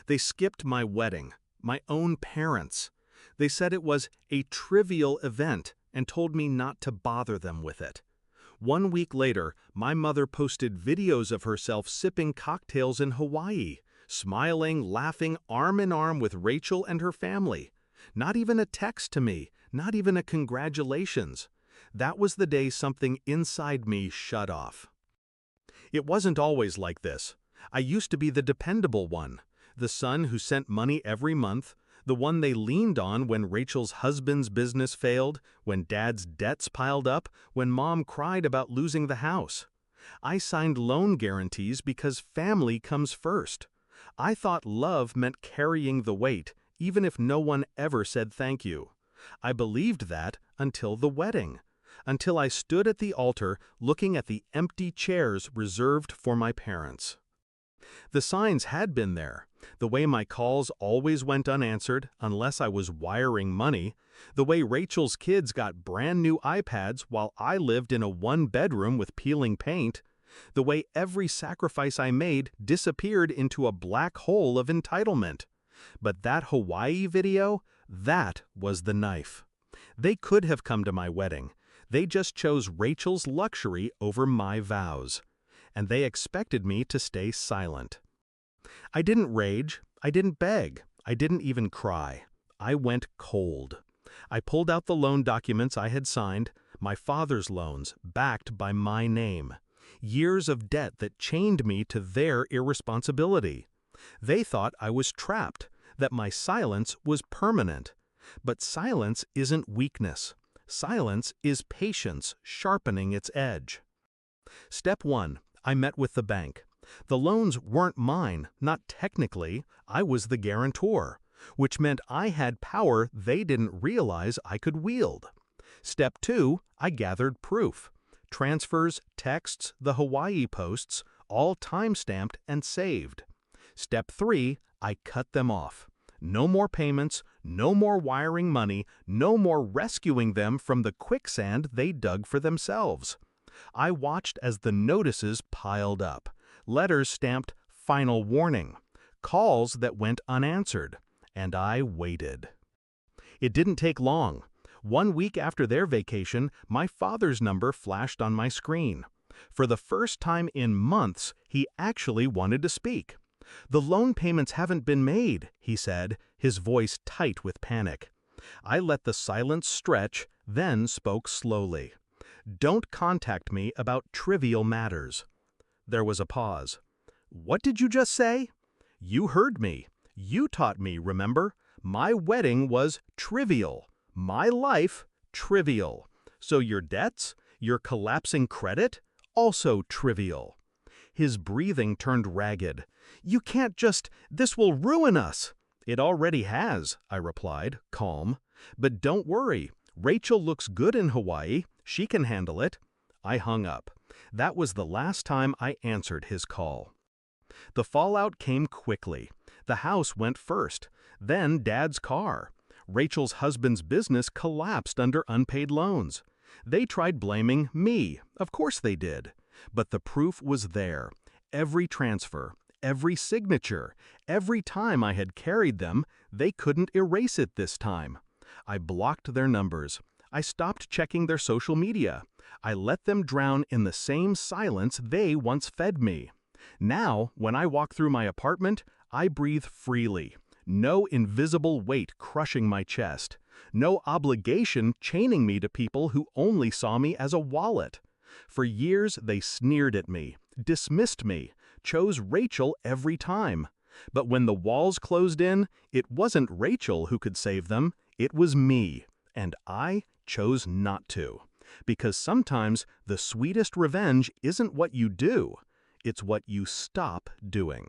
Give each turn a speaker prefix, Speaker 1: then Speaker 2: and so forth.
Speaker 1: They skipped my wedding, my own parents. They said it was a trivial event and told me not to bother them with it. 1 week later, my mother posted videos of herself sipping cocktails in Hawaii, smiling, laughing, arm in arm with Rachel and her family. Not even a text to me, not even a congratulations. That was the day something inside me shut off. It wasn't always like this. I used to be the dependable one, the son who sent money every month, the one they leaned on when Rachel's husband's business failed, when dad's debts piled up, when mom cried about losing the house. I signed loan guarantees because family comes first. I thought love meant carrying the weight, even if no one ever said thank you. I believed that until the wedding, until I stood at the altar looking at the empty chairs reserved for my parents. The signs had been there. The way my calls always went unanswered unless I was wiring money, the way Rachel's kids got brand new iPads while I lived in a one-bedroom with peeling paint, the way every sacrifice I made disappeared into a black hole of entitlement. But that Hawaii video, that was the knife. They could have come to my wedding. They just chose Rachel's luxury over my vows. And they expected me to stay silent. I didn't rage, I didn't beg, I didn't even cry. I went cold. I pulled out the loan documents I had signed, my father's loans, backed by my name. Years of debt that chained me to their irresponsibility. They thought I was trapped, that my silence was permanent. But silence isn't weakness. Silence is patience sharpening its edge. Step 1. I met with the bank. The loans weren't mine, not technically. I was the guarantor, which meant I had power they didn't realize I could wield. Step 2. I gathered proof. Transfers, texts, the Hawaii posts, all time-stamped and saved. Step 3. I cut them off. No more payments, no more wiring money, no more rescuing them from the quicksand they dug for themselves. I watched as the notices piled up, letters stamped "Final Warning," calls that went unanswered, and I waited. It didn't take long. 1 week after their vacation, my father's number flashed on my screen. For the first time in months, he actually wanted to speak. "The loan payments haven't been made," he said, his voice tight with panic. I let the silence stretch, then spoke slowly. "Don't contact me about trivial matters." There was a pause. "What did you just say?" "You heard me. You taught me, remember? My wedding was trivial. My life, trivial. So your debts, your collapsing credit, also trivial." His breathing turned ragged. "You can't just, this will ruin us." "It already has," I replied, calm. "But don't worry. Rachel looks good in Hawaii. She can handle it." I hung up. That was the last time I answered his call. The fallout came quickly. The house went first, then Dad's car. Rachel's husband's business collapsed under unpaid loans. They tried blaming me. Of course they did. But the proof was there. Every transfer, every signature, every time I had carried them, they couldn't erase it this time. I blocked their numbers. I stopped checking their social media. I let them drown in the same silence they once fed me. Now, when I walk through my apartment, I breathe freely. No invisible weight crushing my chest. No obligation chaining me to people who only saw me as a wallet. For years, they sneered at me, dismissed me, chose Rachel every time. But when the walls closed in, it wasn't Rachel who could save them. It was me. And I chose not to. Because sometimes the sweetest revenge isn't what you do, it's what you stop doing.